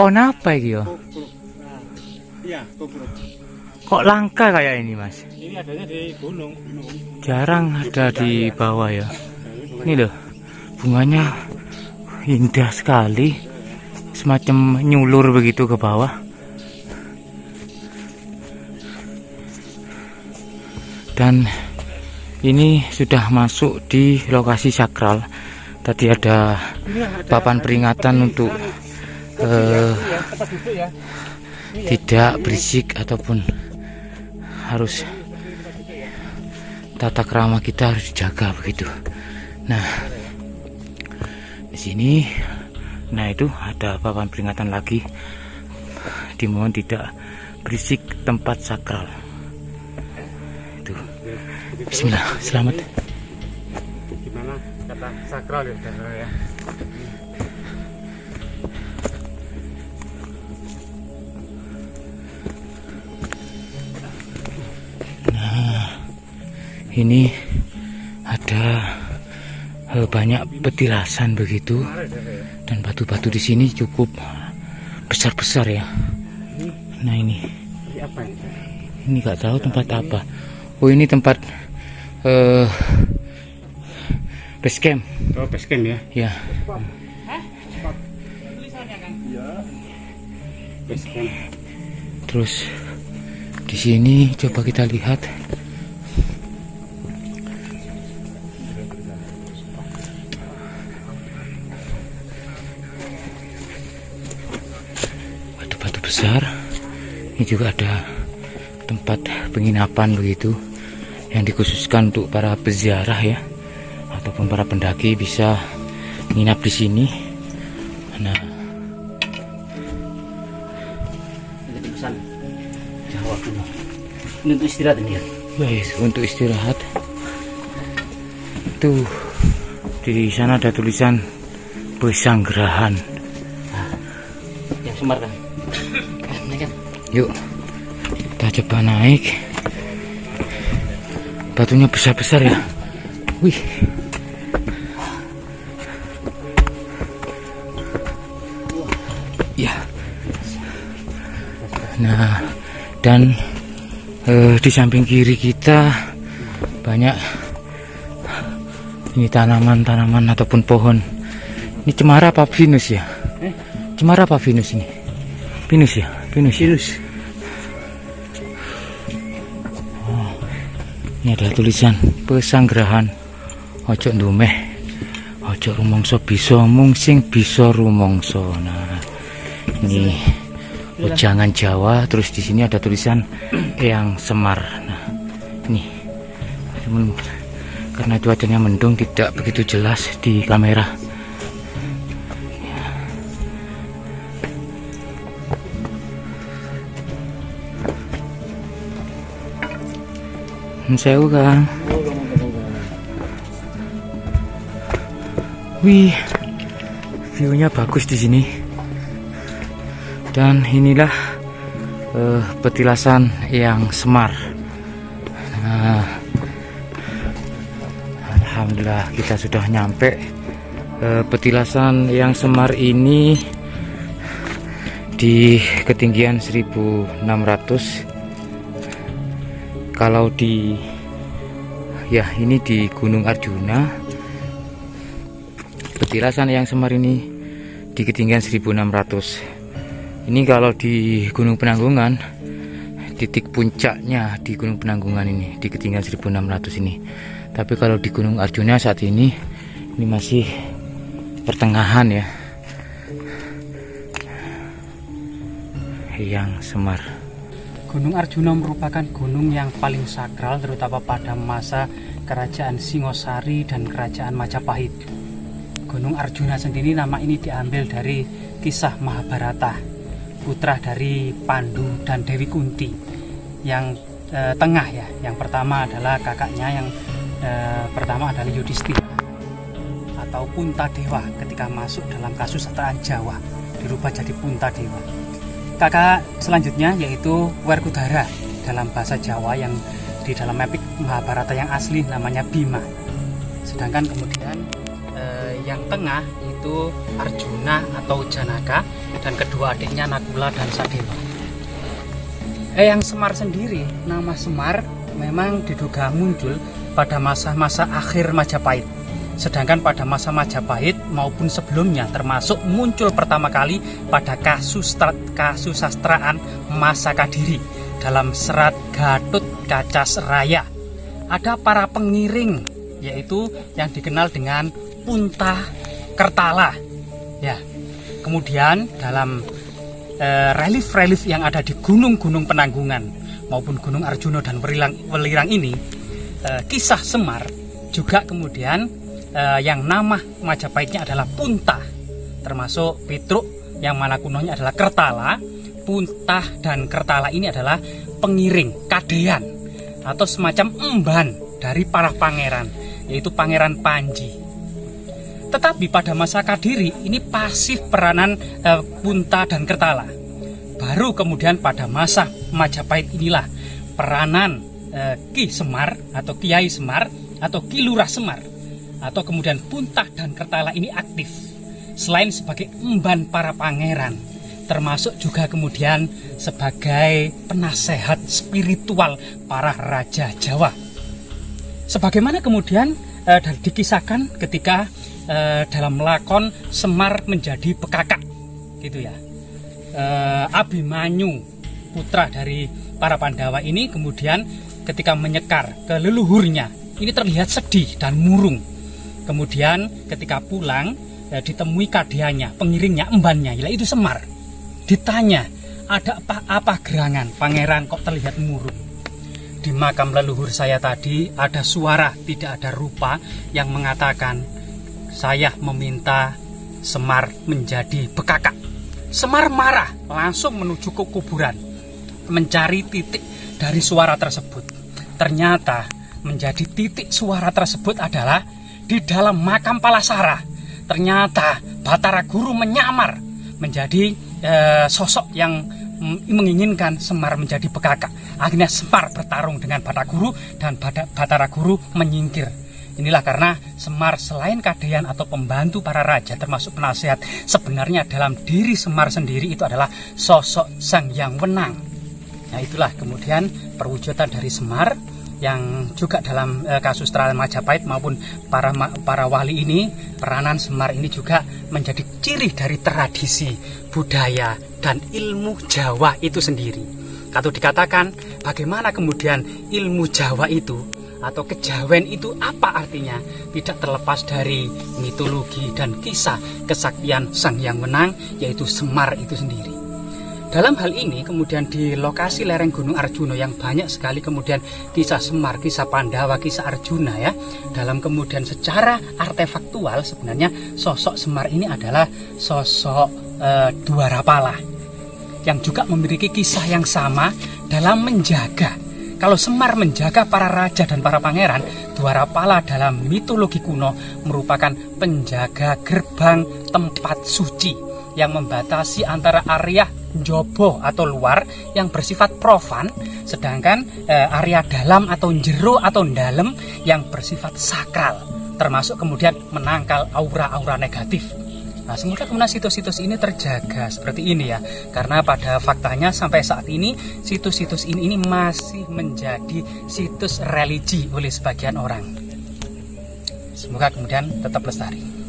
Pohon apa iki yo? Iya, kobrok. Kok langka kayak ini, Mas? Ini adanya di gunung. Jarang ada di bawah ya. Ini loh, bunganya indah sekali. Semacam nyulur begitu ke bawah. Dan ini sudah masuk di lokasi sakral. Tadi ada papan peringatan untuk tidak berisik ataupun harus tata krama kita harus dijaga begitu. Nah, di sini, nah itu ada papan peringatan lagi. Dimohon tidak berisik tempat sakral. Itu. Bismillah, selamat. Gimana kata sakral ya? Ini ada banyak petilasan begitu, dan batu-batu di sini cukup besar-besar ya. Nah ini nggak tahu tempat apa. Oh ini tempat base camp. Oh base camp ya? Ya. Base camp. Terus di sini coba kita lihat. Besar. Ini juga ada tempat penginapan begitu yang dikhususkan untuk para peziarah ya, ataupun para pendaki bisa menginap di sini. Nah, ini pesan Jawa kuno. Ini untuk istirahat ini ya. Guys, untuk istirahat. Tuh di sana ada tulisan Pesanggerahan. Yang Semar kan. Yuk kita coba naik. Batunya besar-besar ya. Wih. Ya. Nah, dan di samping kiri kita banyak ini tanaman-tanaman ataupun pohon. Ini cemara apa pinus ya? Cemara apa pinus ini? Pinus ya? Pinus. Oh, ini ada tulisan Pesanggerahan. Ojo ndumeh, ojo rumongso bisa mung sing bisa rumongso. Nah, ini ujangan Jawa. Terus di sini ada tulisan Eyang Semar. Nah, ini karena cuacanya mendung tidak begitu jelas di kamera. Sewu Kang. Wih, viewnya bagus di sini. Dan inilah petilasan Eyang Semar. Nah, alhamdulillah kita sudah nyampe. Petilasan Eyang Semar ini di ketinggian 1600. Kalau di ini di Gunung Arjuna, petilasan Eyang Semar ini di ketinggian 1600. Ini kalau di Gunung Penanggungan, titik puncaknya di Gunung Penanggungan ini di ketinggian 1600 ini. Tapi kalau di Gunung Arjuna saat ini masih pertengahan ya. Eyang Semar. Gunung Arjuna merupakan gunung yang paling sakral terutama pada masa Kerajaan Singosari dan Kerajaan Majapahit. Gunung Arjuna sendiri nama ini diambil dari kisah Mahabharata, putra dari Pandu dan Dewi Kunti. Yang tengah ya, yang pertama adalah kakaknya, yang pertama adalah Yudhistira atau Puntadewa ketika masuk dalam kasusatran Jawa, dirubah jadi Puntadewa. Kakak selanjutnya yaitu Werkudara dalam bahasa Jawa, yang di dalam epik Mahabharata yang asli namanya Bima. Sedangkan kemudian yang tengah itu Arjuna atau Janaka, dan kedua adiknya Nakula dan Sadewa. Yang Semar sendiri, nama Semar memang diduga muncul pada masa-masa akhir Majapahit. Sedangkan pada masa Majapahit maupun sebelumnya, termasuk muncul pertama kali pada kasusastraan masa Kadiri dalam serat Gatut Kacas Raya. Ada para pengiring, yaitu yang dikenal dengan Punta Kertala. Ya. Kemudian dalam relief-relief yang ada di gunung-gunung Penanggungan maupun Gunung Arjuna dan Welirang ini, kisah Semar juga kemudian yang nama Majapahitnya adalah Punta, termasuk Petruk yang mana kunonya adalah Kertala. Punta dan Kertala ini adalah pengiring, kadean atau semacam emban dari para pangeran, yaitu Pangeran Panji. Tetapi pada masa Kadiri ini pasif peranan Punta dan Kertala. Baru kemudian pada masa Majapahit inilah peranan Ki Semar atau Kiai Semar atau Ki Lurah Semar atau kemudian Punta dan Kertala ini aktif. Selain sebagai emban para pangeran, termasuk juga kemudian sebagai penasehat spiritual para raja Jawa. Sebagaimana kemudian dikisahkan ketika dalam lakon Semar menjadi Bekakak, gitu ya. Abimanyu, putra dari para Pandawa ini kemudian ketika menyekar ke leluhurnya, ini terlihat sedih dan murung. Kemudian ketika pulang ditemui kadeannya, pengiringnya, embannya, yaitu Semar. Ditanya, ada apa gerangan pangeran kok terlihat murung? Di makam leluhur saya tadi ada suara tidak ada rupa yang mengatakan, saya meminta Semar menjadi Bekakak. Semar marah, langsung menuju ke kuburan, mencari titik dari suara tersebut. Ternyata menjadi titik suara tersebut adalah di dalam makam Palasara. Ternyata Batara Guru menyamar menjadi sosok yang menginginkan Semar menjadi Bekakak. Akhirnya Semar bertarung dengan Batara Guru dan Batara Guru menyingkir. Inilah karena Semar selain kadean atau pembantu para raja termasuk penasehat, sebenarnya dalam diri Semar sendiri itu adalah sosok Sang Hyang Wenang. Nah itulah kemudian perwujudan dari Semar yang juga dalam kasus Majapahit maupun para wali ini, peranan Semar ini juga menjadi ciri dari tradisi, budaya, dan ilmu Jawa itu sendiri. Atau dikatakan bagaimana kemudian ilmu Jawa itu atau kejawen itu apa artinya, tidak terlepas dari mitologi dan kisah kesaktian Sang Hyang Wenang, yaitu Semar itu sendiri. Dalam hal ini kemudian di lokasi lereng Gunung Arjuna yang banyak sekali kemudian kisah Semar, kisah Pandawa, kisah Arjuna ya. Dalam kemudian secara artefaktual sebenarnya sosok Semar ini adalah sosok Dwarapala yang juga memiliki kisah yang sama dalam menjaga. Kalau Semar menjaga para raja dan para pangeran, Dwarapala dalam mitologi kuno merupakan penjaga gerbang tempat suci yang membatasi antara area Jobo atau luar yang bersifat profan, sedangkan area dalam atau jero atau dalam yang bersifat sakral, termasuk kemudian menangkal aura-aura negatif. Nah, semoga kemudian situs-situs ini terjaga seperti ini ya, karena pada faktanya sampai saat ini situs-situs ini masih menjadi situs religi oleh sebagian orang. Semoga kemudian tetap lestari.